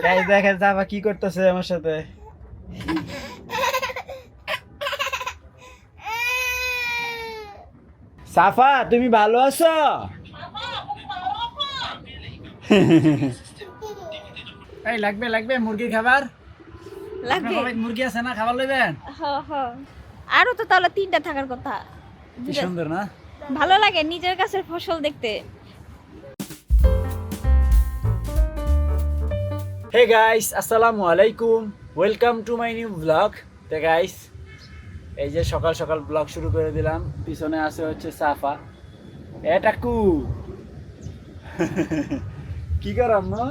Guys দেখেন সাফা কি করতেছে আমার সাথে। সাফা তুমি ভালো আছো? এই লাগবে লাগবে মুরগির খাবার লাগবে। আপনার বাড়িতে মুরগি আছে না, খাবার লইবেন? আরো তো তাহলে 3টা থাকার কথা। কি সুন্দর না? ভালো লাগে নিজের কাছের ফসল দেখতে। হে গাইস, আসসালামু আলাইকুম, welcome to my new blog. তো গাইস, এই যে সকাল সকাল ব্লগ শুরু করে দিলাম। পিছনে আছে হচ্ছে সাফা। এটা কু কি করাম না,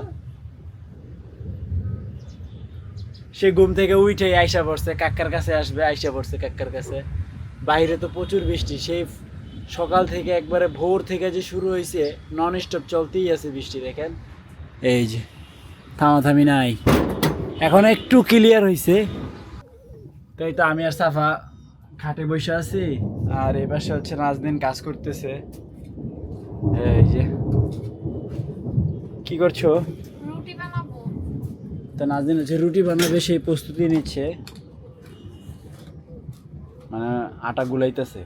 সে ঘুম থেকে উঠে আইসা পড়ছে, কাক্কার কাছে আসবে, আইসা পড়ছে কাক্কার কাছে। বাইরে তো প্রচুর বৃষ্টি, সেই সকাল থেকে একবারে ভোর থেকে যে শুরু হয়েছে, নন স্টপ চলতেই আছে বৃষ্টি। দেখেন এই যে থামাথামি নাই। এখন একটু ক্লিয়ার হয়েছে। তাই তো আমি আর সাফা খাটে বসে আছি, আর এই পাশে হচ্ছে নাজদিন কাজ করতেছে। এই যে কি করছো? রুটি বানাবো। তো নাজদিন হচ্ছে রুটি বানাবে, সেই প্রস্তুতি নিচ্ছে, মানে আটা গুলাইতেছে।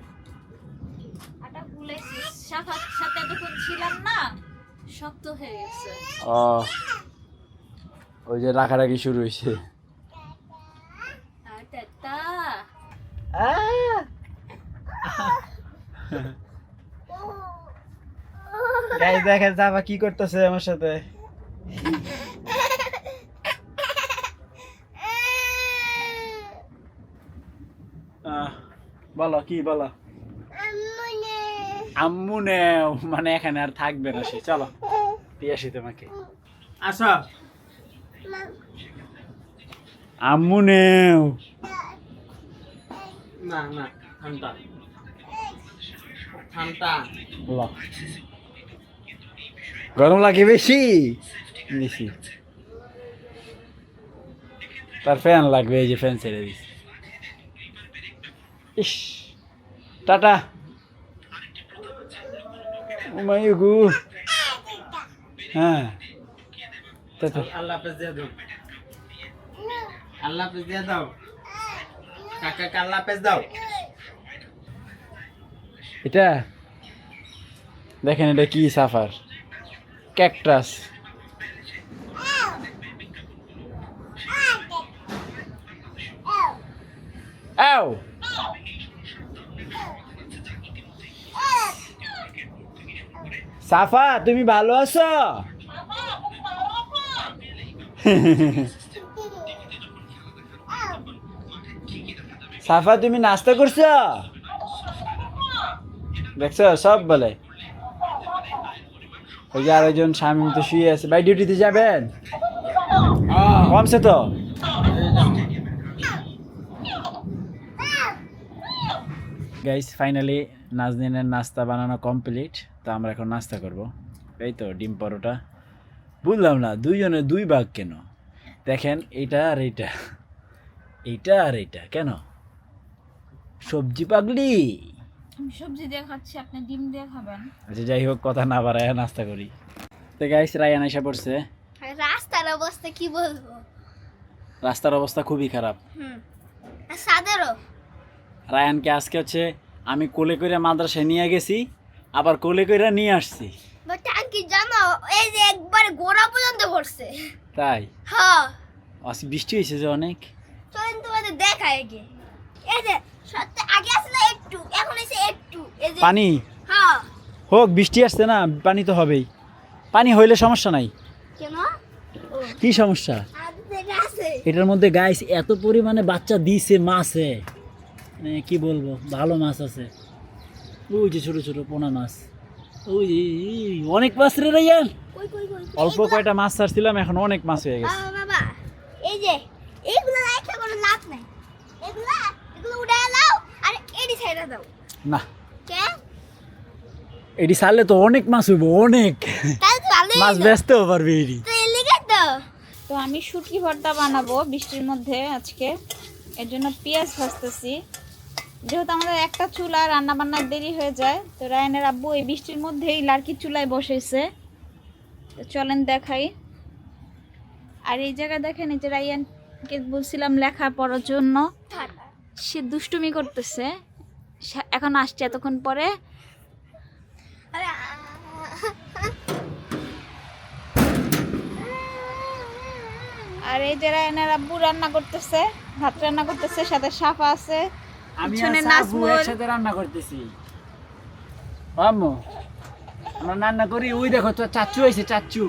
আটা গুলাইছি, সাথে এতক্ষণ ছিলাম না, শক্ত হয়ে গেছে। ও, ওই যে রাখারাখি শুরু হয়েছে। আটা গাইস দেখেন সাফা কি করতেছে আমার সাথে। বলো কি বলো? আম্মু নেও মানে এখানে আর থাকবে না সে। চলো দিয়ে আসি তোমাকে। আসো। আম্মু নেও। না না ঠান্ডা ঠান্ডা বলো। গরম লাগে বেশি বেশি, তার ফ্যান লাগবে, এই যে ফ্যান ছেড়ে দিছি। ইস, টাটা। ওমাইগু। হ্যাঁ আল্লাহ হাফেজ দিয়ে দাও, আল্লাহ হাফেজ দিয়ে দাও, কাকা আল্লাহ হাফেজ দাও। এটা দেখেন, এটা কি সাফার ক্যাকটাস। আও সাফা তুমি ভালো আছো? সাফা তুমি নাস্তা করছো? দেখছো সব বলে। ওই যে আরেকজন স্বামী তো শুয়ে আছে। ভাই ডিউটিতে যাবেন? কমছে তো। গাইস ফাইনালি নাজনীনের নাস্তা বানানো কমপ্লিট। তো আমরা এখন নাস্তা করব। এই তো ডিম পরোটা। বুঝলাম না দুইজনের দুই ভাগ কেন? দেখেন এইটা আর এইটা, এইটা আর এইটা কেন? সবজি পাগলি। আমি সবজি দিয়ে খাচ্ছি, আপনি ডিম দিয়ে খাবেন। আচ্ছা যাই হোক, কথা না বাড়ায় নাস্তা করি। তো গাইস রায়ান এসে পড়ছে। রাস্তার অবস্থা কি বলবো? রাস্তার অবস্থা খুবই খারাপ। আর সাদেরও রায়ানকে আজকে হচ্ছে আমি কোলে করে মাদ্রাসায় নিয়ে গেছি, আবার কোলে করে নিয়ে আসছি। টাঙ্কি জানো, এই যে একবারে গোড়া পর্যন্ত ভরছে। তাই হ্যাঁ, আজকে বৃষ্টি হয়েছে যে অনেক। চলেন তোমাদের দেখাই আগে। এই যে সত্যি আগে আসলে একটু, এখন এসে একটু। এই যে পানি হ্যাঁ। হোক, বৃষ্টি আসছে না, পানি তো হবেই। পানি হইলে সমস্যা নাই। কেন? কি সমস্যা? আগে থেকে আছে। এটার মধ্যে গাইস এত পরিমাণে বাচ্চা দিছে মাছে, মানে কি বলবো, ভালো মাছ আছে। ওই যে ছোট ছোট পোনা মাছ, ওই অনেক মাছ রে রায়ান। কই কই কই অল্প কয়টা মাছ ছাড়ছিলাম, এখন অনেক মাছ হয়ে গেছে। বাবা, এই যে এইগুলো রাখা কোনো লাভ নাই। এগুলো এগুলো উড়ায় দাও আর এডি ছেড়ে দাও। না, কে? এটি ছাড়লে তো অনেক মাছ হইব, অনেক তাহলে তো ভালোই মাছ হলো। বেচতেও পারবে এটি। তো এর লিগে তো তো আমি শুটকি ভর্তা বানাবো বৃষ্টির মধ্যে আজকে, এর জন্য পেঁয়াজ ভাজতেছি। যেহেতু আমাদের একটা চুলা রান্না বান্নার দেরি হয়ে যায়, তো রায়নের আব্বু এই বৃষ্টির মধ্যেই লার্কির চুলায় বসেছে। তো চলেন দেখাই। আর এই জায়গায় দেখেন, এই যে রায়ানকে বলছিলাম লেখা পড়ার জন্য, সে দুষ্টুমি করতেছে। এখন আসছে এতক্ষণ পরে। আরে আর এই যে রায়ানের আব্বু রান্না করতেছে, ভাত রান্না করতেছে, সাথে সাফা আছে, আমি পিছনে আর সাবু নাজমুল। একসাথে রান্না করতেছি। আম্মু আমরা রান্না করি। ওই দেখো তো চাচু হয়েছে, চাচু,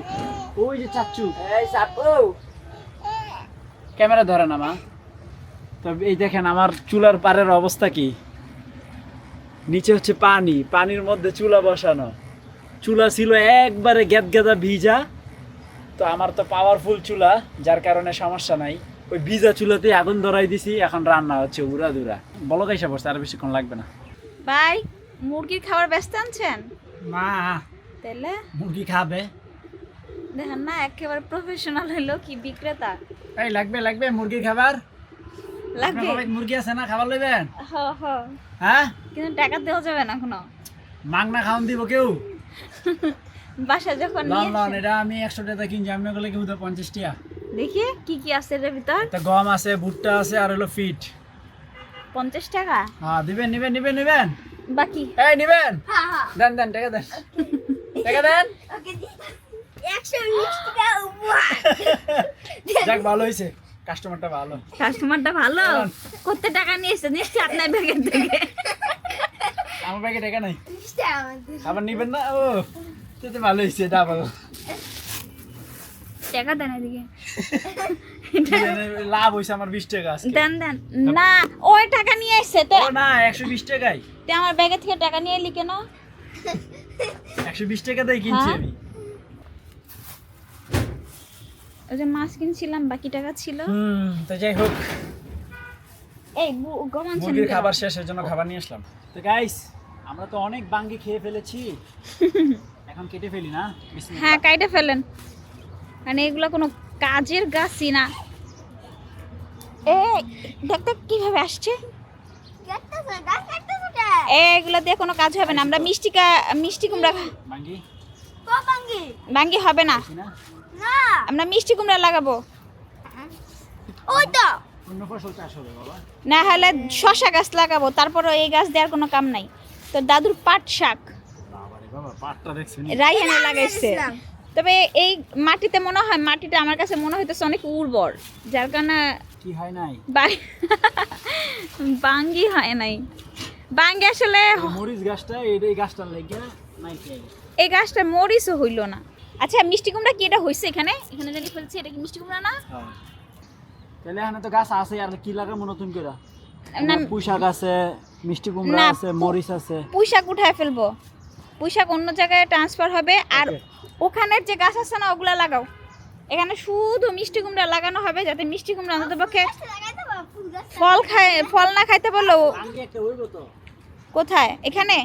ওই যে চাচু। এই সাবু, ক্যামেরা ধরে না মা। তো এই দেখেন আমার চুলার পাড়ের অবস্থা কি। নিচে হচ্ছে পানি, পানির মধ্যে চুলা বসানো। চুলা ছিল একবারে গেদগেদা ভিজা। তো আমার তো পাওয়ারফুল চুলা, যার কারণে সমস্যা নাই। ওই ভিজা চুলাতে আগুন ধরাই দিছি, এখন রান্না হচ্ছে উড়া দুরা। বলো কাইসা বসছে, আর বেশিক্ষণ লাগবে না। ভাই মুরগির খাবার ব্যস্ত আনছেন মা তাহলে? মুরগি খাবে? দেখেন না, একেবারে প্রফেশনাল হলো কি বিক্রেতা। এই লাগবে লাগবে মুরগির খাবার? লাগবে? আপনার বাড়িতে মুরগি আছে না, খাবার লইবেন? হ হ, হ্যাঁ, কিন্তু টাকা দেওয়া যাবে না এখনো। মাংনা খাওয়ান দিব কেউ? বাসা যখন লন নিয়ে লন, আসেন। এটা আমি 100 টাকা কিনছি, আপনি গেলে কেউ তো 50 টাকা। দেখি কি কি আছে এর ভিতর। একটা গম আছে, ভুট্টা আছে, আর হলো ফিট। 50 টাকা হ্যাঁ দিবেন, নিবেন নিবেন নিবেন। বাকি। এই নিবেন? হ্যাঁ হ্যাঁ দেন দেন, টাকা দেন, টাকা দেন। ওকে 120 টাকা উপহার। যাক ভালো হয়েছে, কাস্টমারটা ভালো। কাস্টমারটা ভালো। কত টাকা নিয়েছে? নিশ্চয়ই আপনার ব্যাগের থেকে। আমার ব্যাগে টাকা নাই। 20 টাকা আমাদের। খাবার নিবেন না? ও তো ভালো হয়েছে, এটা ভালো। টাকা দেন এদিকে। লাভ হয়েছে আমার 20 টাকা আজকে। দেন দেন। না, ওই টাকা নিয়ে আসছে তো। ও না, 120 টাকাই। তে আমার ব্যাগে থেকে টাকা নিয়ে এলি কেন? 120 টাকা দিয়ে কিনছি হ্যাঁ? আমি। ওই যে মাছ কিনছিলাম, বাকি টাকা ছিল। তো যাই হোক, এই গমান মুরগির খাবার শেষের জন্য খাবার নিয়ে আসলাম। তো গাইস, আমরা তো অনেক বাঙ্গি খেয়ে ফেলেছি, এখন কেটে ফেলি না? বিসমিল্লাহ। হ্যাঁ, কাইটে ফেলেন, মানে এগুলো কোনো কাজের গাছই না। এই দেখতে কিভাবে আসছে। কাটতেছে, গাছ কাটতেছে কে? এগুলো দিয়ে কোনো কাজ হবে না। আমরা মিষ্টি কুমড়া বাঙ্গি কোপাঙ্গি বাঙ্গি হবে না, খাইছি না? না, আমরা মিষ্টি কুমড়া লাগাবো। ওই তো অন্য ফসল চাষ হবে বাবা। না হলে শশা গাছ লাগাবো, তারপরে এই গাছ দেওয়ার কোনো কাম নাই। তো দাদুর পাট শাক বাবারে বাবা, পাটটা দেখছেন? রাইহানে লাগাইছে। দেখছিলাম। তবে এই মাটিতে মনে হয়, মাটিটা আমার কাছে মনে হইতেছে অনেক উর্বর, যার কারণে কি হয় নাই? বাঙ্গি হয় নাই। বাঙ্গি আসলে এই মরিচ গাছটা, এই গাছটার লেগে নাই খেয়ে গেছে। এই গাছটা মরিচও হইল না। আচ্ছা, মিষ্টি কুমড়া কি এটা হয়েছে এখানে? এখানে জানি ফেলছি, এটা কি মিষ্টি কুমড়া না? হ্যাঁ। তাহলে এখানে তো গাছ আছে, আর কি লাগাবো নতুন করে? না, পুঁই শাক আছে, মিষ্টি কুমড়া না, আছে, মরিচ আছে। পুঁই শাক উঠায় ফেলবো। পুঁই শাক অন্য জায়গায় ট্রান্সফার হবে। আর Okay. ওখানের যে গাছ আছে না, ওগুলা লাগাও। এখানে শুধু মিষ্টি কুমড়া লাগানো হবে, যাতে মিষ্টি কুমড়া অন্তত পক্ষে লাগাইতে পারো ফুল গাছ। ফল না খাইতে পারলেও। বাঙ্গি একটা হইবো তো। কোথায়? এখানে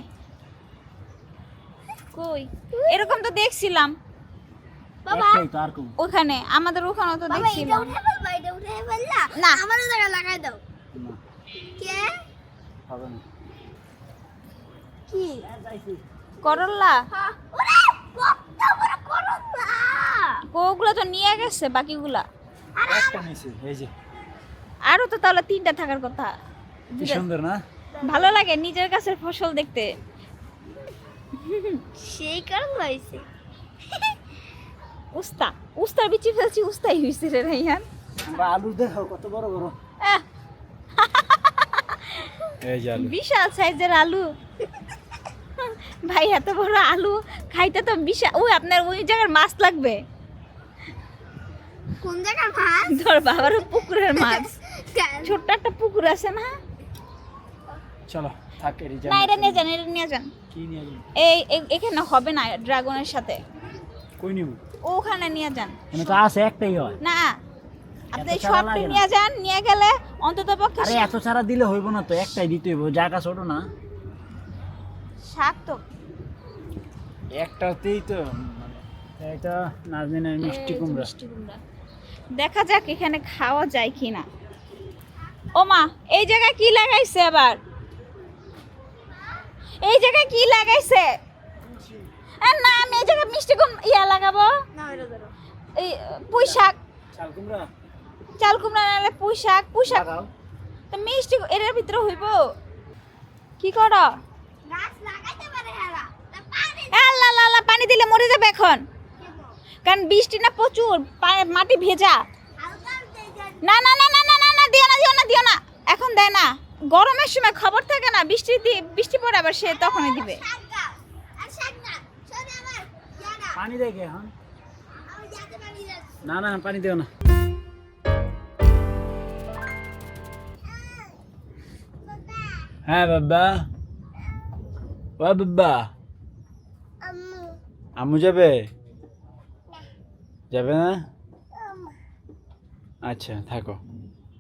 কই? এরকম তো দেখছিলাম বাবা একটাই তো, আর কোন? ওখানে, আমাদের ওখানে তো বাবা এটা দেখছিলাম। উঠে ফেলবা, এটা উঠে ফেললা না। আমারও জায়গা লাগাই দাও। না, কে হবে না। কি? করল্লা হ্যাঁ, ওরে কত বড় করলা। ওগুলো তো নিয়ে গেছে, বাকিগুলা একটা নিছি, এই যে। আরো তো তাহলে 3টা থাকার কথা। কি সুন্দর না? ভালো লাগে নিজের গাছের ফসল দেখতে। সেই করলা হইছে। উস্তার বিচি ফেলছি, উস্তাই হইছে রে রাইহান। আমরা আলু দেখো কত বড় বড়। আহ, এই যে আলু। বিশাল সাইজের আলু। ভাই এত বড় আলু খাইতে তো বিশাল। ওই আপনার ওই জায়গার মাছ লাগবে। কোন জায়গার মাছ? তোর বাবার পুকুরের মাছ। কেন? ছোট্ট একটা পুকুর আছে না? চলো থাক, এর না, এটা নিয়ে যান, এটা নিয়ে যান। কি নিয়ে যাবো? এখানে হবে না ড্রাগনের সাথে, কই নিব? ওখানে নিয়ে যান। এখানে তো আছে, একটাই হয়। না, আপনি এত চারা সবটি লাগে না। নিয়ে যান, নিয়ে গেলে অন্তত পক্ষে আরে এত চারা দিলে হইব না তো, একটাই দিতে হইব, জায়গা ছোট না। শাক তো একটাতেই তো এটা নাজমিনের মিষ্টি এই যে কুমড়া। মিষ্টি কুমড়া। দেখা যাক এখানে খাওয়া যায় কিনা। ও মা, এই জায়গায় কি লাগাইছে আবার? এই জায়গায় কি লাগাইছে? না, আমি এই জায়গায় মিষ্টি কুমড়া লাগাবো। না, এটা ধরো। এই পুঁই শাক। চাল কুমড়া চাল কুমড়া নাহলে পুঁইশাক লাগাও। তো মিষ্টি এর ভিতরে হইব কি করো গাছ লাগাইতে পারে হেরা তা পানি আল্লাহ আল্লাহ আল্লাহ, পানি দিলে মরে যাবে এখন দেবো কারণ বৃষ্টি না প্রচুর মাটি ভেজা হালকা দিয়ে দেন না না না না না না না দিও না দিও না দিও না এখন দেয় না গরমের সময় খবর থাকে না বৃষ্টি পড়ে আবার সে তখনই দিবে শাক গাছ আর শাক গাছ শোনে আমার ইয়ানা পানি দেখে এখন আমি যাতে পানি যাচ্ছি না না পানি দিও না বাবা হ্যাঁ বাবা ও বাবা আম্মু আম্মু যাবে যাবে না আম্মু আচ্ছা থাকো